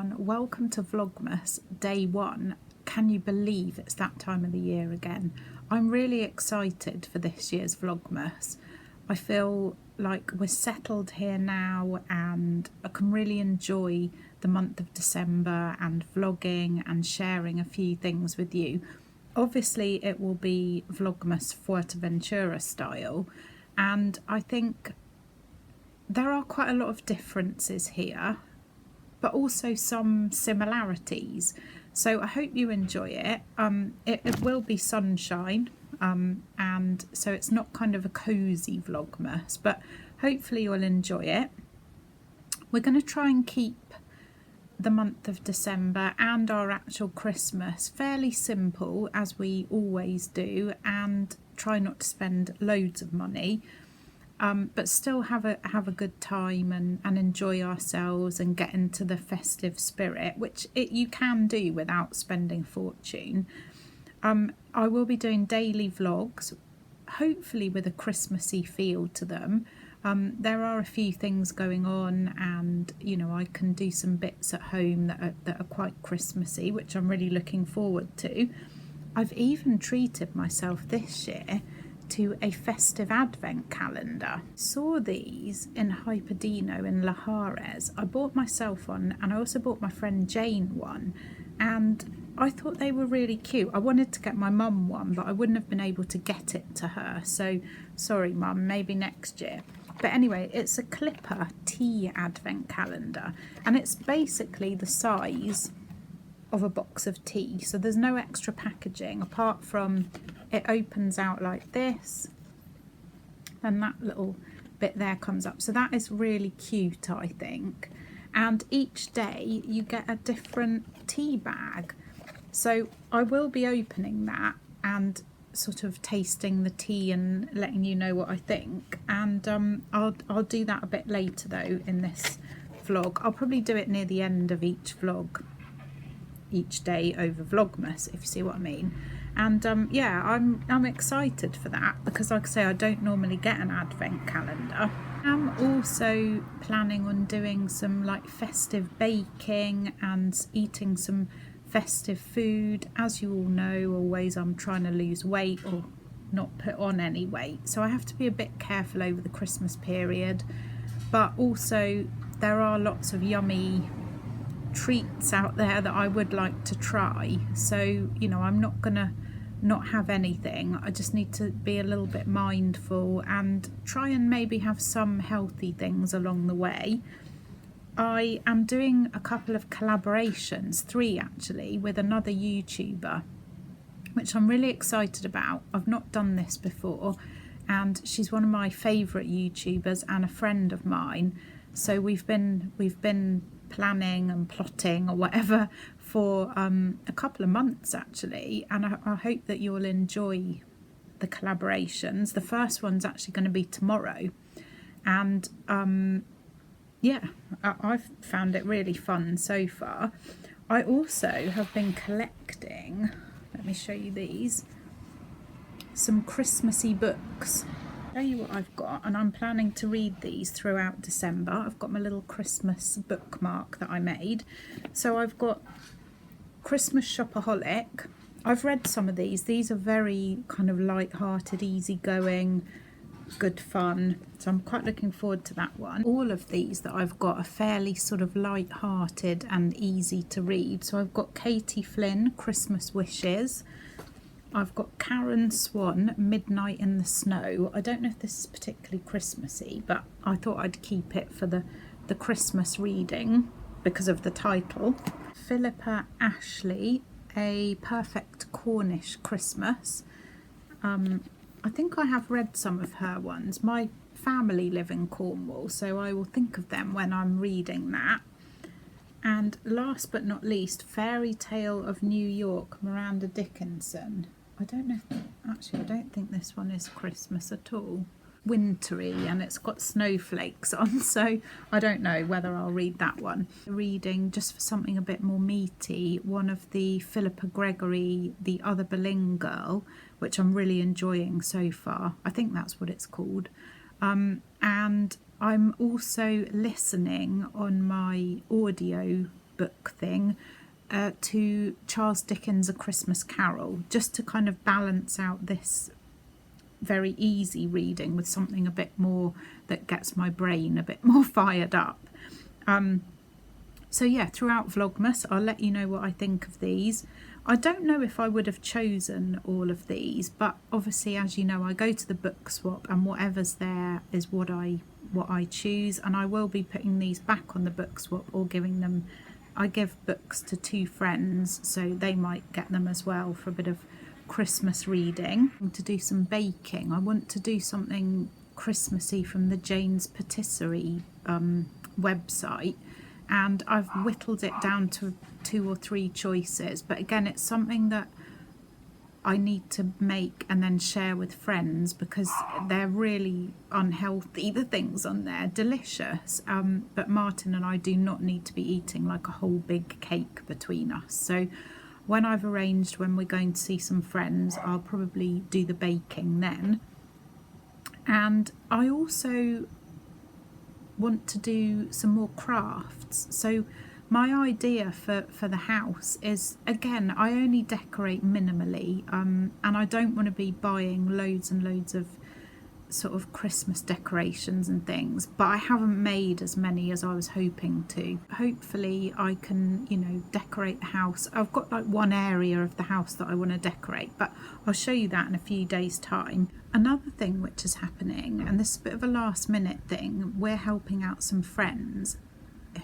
everyone, welcome to Vlogmas Day 1. Can you believe it's that time of the year again? I'm really excited for this year's Vlogmas. I feel like we're settled here now and I can really enjoy the month of December and vlogging and sharing a few things with you. Obviously it will be Vlogmas Fuerteventura style, and I think there are quite a lot of differences here, but also some similarities. So I hope you enjoy it. It will be sunshine, and so it's not kind of a cozy Vlogmas, but hopefully you'll enjoy it. We're going to try and keep the month of December and our actual Christmas fairly simple, as we always do, and try not to spend loads of money. But still have a good time and enjoy ourselves and get into the festive spirit, which you can do without spending a fortune. I will be doing daily vlogs, hopefully with a Christmassy feel to them. There are a few things going on, and you know, I can do some bits at home that are quite Christmassy, which I'm really looking forward to. I've even treated myself this year to a festive advent calendar. Saw these in Hyperdino in Lahares. I bought myself one, and I also bought my friend Jane one, and I thought they were really cute. I wanted to get my mum one, but I wouldn't have been able to get it to her, so sorry mum, maybe next year. But anyway, it's a clipper tea advent calendar, and it's basically the size of a box of tea, so there's no extra packaging apart from it opens out like this, and that little bit there comes up, so that is really cute, I think. And each day you get a different tea bag, so I will be opening that and sort of tasting the tea and letting you know what I think, and I'll do that a bit later though in this vlog. I'll probably do it near the end of each vlog each day over Vlogmas, if you see what I mean. And yeah, I'm excited for that, because like I say, I don't normally get an advent calendar. I'm also planning on doing some like festive baking and eating some festive food. As you all know, always I'm trying to lose weight or not put on any weight, so I have to be a bit careful over the Christmas period, but also there are lots of yummy treats out there that I would like to try, so you know, I'm not gonna not have anything. I just need to be a little bit mindful and try and maybe have some healthy things along the way. I am doing a couple of collaborations, 3 actually, with another YouTuber, which I'm really excited about. I've not done this before, and she's one of my favourite YouTubers and a friend of mine, so we've been planning and plotting or whatever for a couple of months actually, and I hope that you'll enjoy the collaborations. The first one's actually going to be tomorrow, and yeah, I've found it really fun so far. I also have been collecting, let me show you these, some Christmassy books. Show you what I've got, and I'm planning to read these throughout December. I've got my little Christmas bookmark that I made. So I've got Christmas Shopaholic. I've read some of these are very kind of light-hearted, easygoing, good fun, so I'm quite looking forward to that one. All of these that I've got are fairly sort of light-hearted and easy to read. So I've got Katie Flynn, Christmas Wishes. I've got Karen Swan, Midnight in the Snow. I don't know if this is particularly Christmassy, but I thought I'd keep it for the Christmas reading because of the title. Philippa Ashley, A Perfect Cornish Christmas. I think I have read some of her ones. My family live in Cornwall, so I will think of them when I'm reading that. And last but not least, Fairy Tale of New York, Miranda Dickinson. I don't know, actually I don't think this one is Christmas at all. Wintry, and it's got snowflakes on, so I don't know whether I'll read that one. Reading, just for something a bit more meaty, one of the Philippa Gregory, The Other Boleyn Girl, which I'm really enjoying so far. I think that's what it's called. And I'm also listening on my audio book thing to Charles Dickens' A Christmas Carol, just to kind of balance out this very easy reading with something a bit more that gets my brain a bit more fired up. So yeah, throughout Vlogmas I'll let you know what I think of these. I don't know if I would have chosen all of these, but obviously, as you know, I go to the book swap and whatever's there is what I choose, and I will be putting these back on the book swap or giving them. I give books to 2 friends, so they might get them as well for a bit of Christmas reading. To do some baking, I want to do something Christmassy from the Jane's Patisserie website, and I've whittled it down to 2 or 3 choices, but again, it's something that I need to make and then share with friends because they're really unhealthy, the things on there. Delicious, but Martin and I do not need to be eating like a whole big cake between us. So when I've arranged when we're going to see some friends, I'll probably do the baking then. And I also want to do some more crafts. So my idea for the house is, again, I only decorate minimally, and I don't want to be buying loads and loads of sort of Christmas decorations and things, but I haven't made as many as I was hoping to. Hopefully I can, you know, decorate the house. I've got like one area of the house that I want to decorate, but I'll show you that in a few days' time. Another thing which is happening, and this is a bit of a last minute thing, we're helping out some friends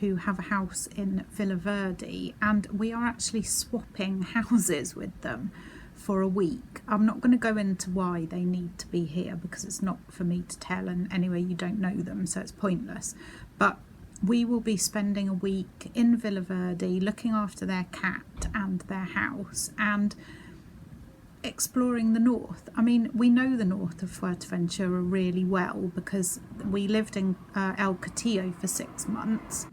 who have a house in Villaverde, and we are actually swapping houses with them for a week. I'm not going to go into why they need to be here because it's not for me to tell, and anyway, you don't know them, so it's pointless. But we will be spending a week in Villaverde looking after their cat and their house and exploring the north. I mean, we know the north of Fuerteventura really well because we lived in El Castillo for 6 months,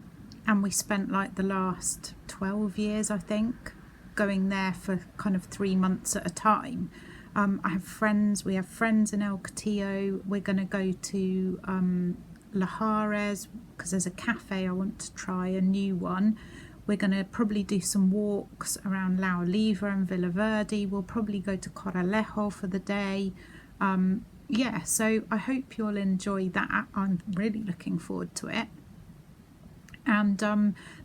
and we spent like the last 12 years, I think, going there for kind of 3 months at a time. We have friends in El Castillo. We're going to go to Lajares because there's a cafe I want to try, a new one. We're going to probably do some walks around La Oliva and Villaverde. We'll probably go to Corralejo for the day. Yeah, so I hope you'll enjoy that. I'm really looking forward to it. And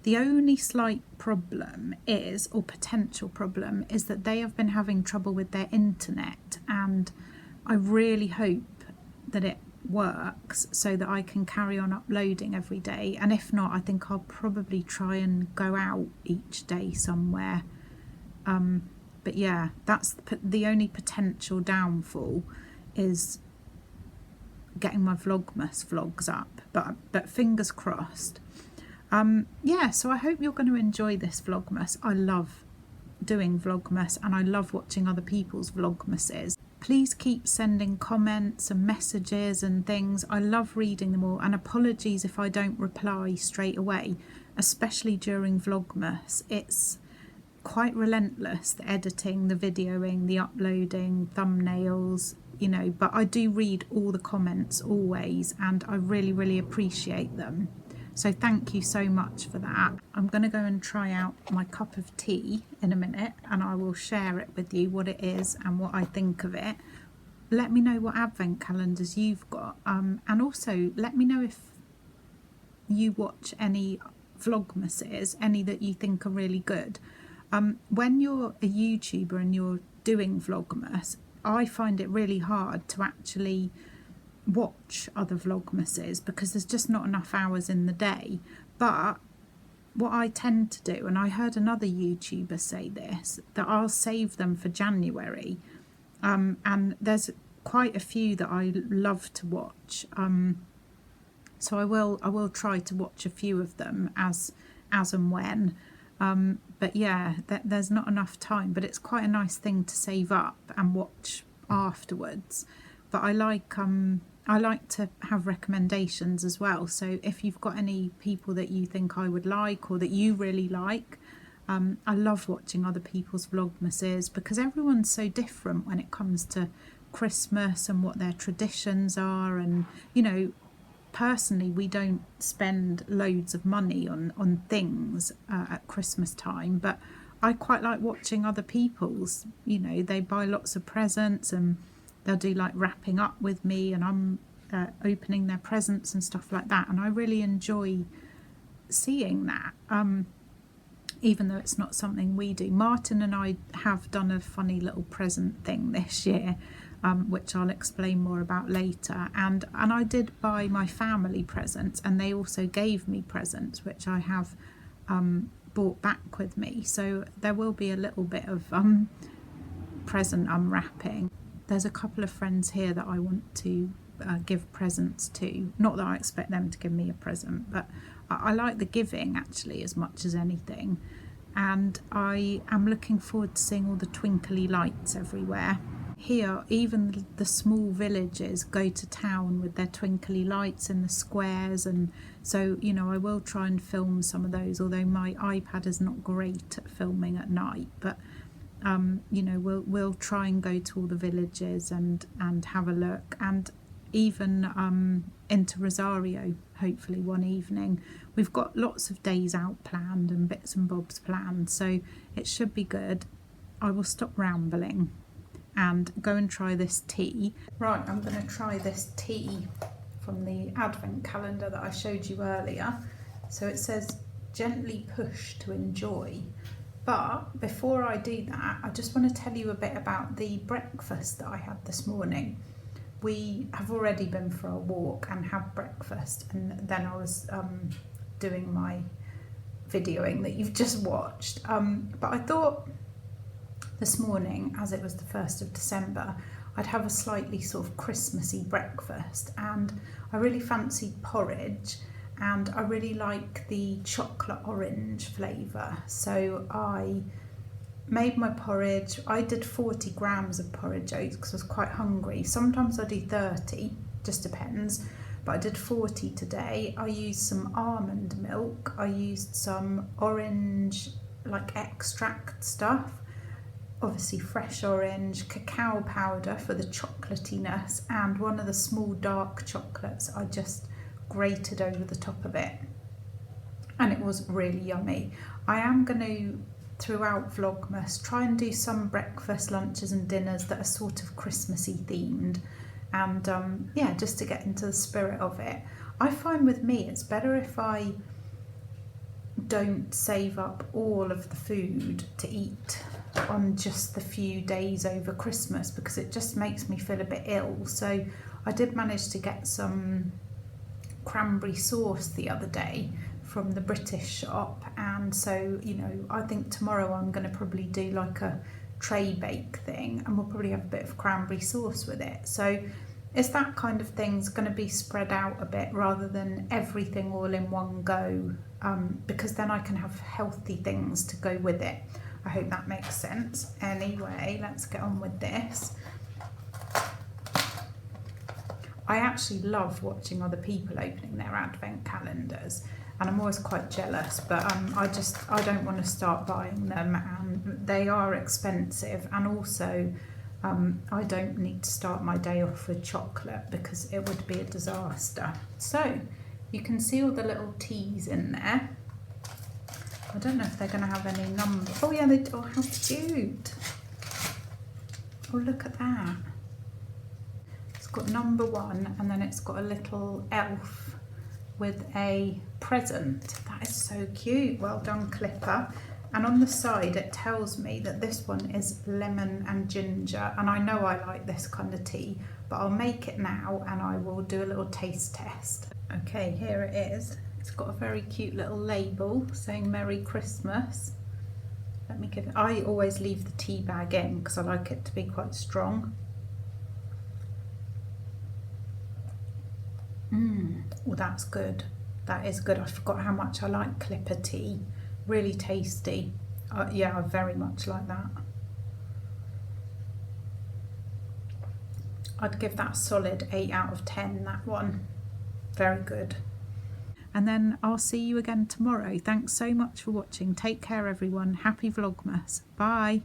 the only slight problem is, or potential problem, is that they have been having trouble with their internet, and I really hope that it works so that I can carry on uploading every day. And if not, I think I'll probably try and go out each day somewhere. But yeah, that's the only potential downfall, is getting my Vlogmas vlogs up, but fingers crossed. Yeah, so I hope you're going to enjoy this Vlogmas. I love doing Vlogmas and I love watching other people's Vlogmases. Please keep sending comments and messages and things. I love reading them all, and apologies if I don't reply straight away, especially during Vlogmas. It's quite relentless, the editing, the videoing, the uploading, thumbnails, you know, but I do read all the comments always, and I really, really appreciate them. So thank you so much for that. I'm going to go and try out my cup of tea in a minute, and I will share it with you, what it is and what I think of it. Let me know what advent calendars you've got, and also let me know if you watch any Vlogmases, any that you think are really good. When you're a YouTuber and you're doing Vlogmas, I find it really hard to actually watch other Vlogmases because there's just not enough hours in the day. But what I tend to do, and I heard another YouTuber say this, that I'll save them for January, and there's quite a few that I love to watch, so I will try to watch a few of them as and when, but yeah, there's not enough time, but it's quite a nice thing to save up and watch afterwards. But I like to have recommendations as well, so if you've got any people that you think I would like or that you really like, I love watching other people's Vlogmases because everyone's so different when it comes to Christmas and what their traditions are, and you know, personally, we don't spend loads of money on things at Christmas time, but I quite like watching other people's, they buy lots of presents and they'll do like wrapping up with me, and I'm opening their presents and stuff like that, and I really enjoy seeing that, even though it's not something we do. Martin and I have done a funny little present thing this year, which I'll explain more about later, and I did buy my family presents, and they also gave me presents which I have brought back with me, so there will be a little bit of present unwrapping. There's a couple of friends here that I want to give presents to, not that I expect them to give me a present, but I like the giving actually as much as anything, and I am looking forward to seeing all the twinkly lights everywhere. Here, even the small villages go to town with their twinkly lights in the squares, and so I will try and film some of those, although my iPad is not great at filming at night, but we'll try and go to all the villages and have a look, and even into Rosario hopefully one evening. We've got lots of days out planned and bits and bobs planned, so it should be good. I will stop rambling and go and try this tea. Right, I'm going to try this tea from the advent calendar that I showed you earlier. So it says gently push to enjoy. But before I do that, I just want to tell you a bit about the breakfast that I had this morning. We have already been for a walk and had breakfast, and then I was doing my videoing that you've just watched. But I thought this morning, as it was the 1st of December, I'd have a slightly sort of Christmassy breakfast, and I really fancied porridge, and I really like the chocolate orange flavour. So I made my porridge. I did 40 grams of porridge oats because I was quite hungry. Sometimes I do 30, just depends, but I did 40 today. I used some almond milk, I used some orange like extract stuff, obviously fresh orange, cacao powder for the chocolatiness, and one of the small dark chocolates I just grated over the top of it, and it was really yummy. I am going to, throughout Vlogmas, try and do some breakfast, lunches and dinners that are sort of Christmassy themed, and yeah, just to get into the spirit of it. I find with me it's better if I don't save up all of the food to eat on just the few days over Christmas, because it just makes me feel a bit ill. So I did manage to get some cranberry sauce the other day from the British shop, and so I think tomorrow I'm going to probably do like a tray bake thing, and we'll probably have a bit of cranberry sauce with it. So it's that kind of thing's going to be spread out a bit rather than everything all in one go, because then I can have healthy things to go with it. I hope that makes sense. Anyway, let's get on with this. I actually love watching other people opening their advent calendars, and I'm always quite jealous, but I don't want to start buying them, and they are expensive, and also I don't need to start my day off with chocolate because it would be a disaster. So you can see all the little teas in there. I don't know if they're going to have any numbers. Oh yeah, they do. Oh, how cute. Oh, look at that. It's got number 1, and then it's got a little elf with a present. That is so cute. Well done, Clipper. And on the side it tells me that this one is lemon and ginger, and I know I like this kind of tea, but I'll make it now and I will do a little taste test. Okay, here it is. It's got a very cute little label saying Merry Christmas. Let me give it, I always leave the tea bag in because I like it to be quite strong. Well, that's good. That is good. I forgot how much I like Clipper tea. Really tasty. Yeah, I very much like that. I'd give that a solid 8 out of 10, that one. Very good. And then I'll see you again tomorrow. Thanks so much for watching. Take care, everyone. Happy Vlogmas. Bye.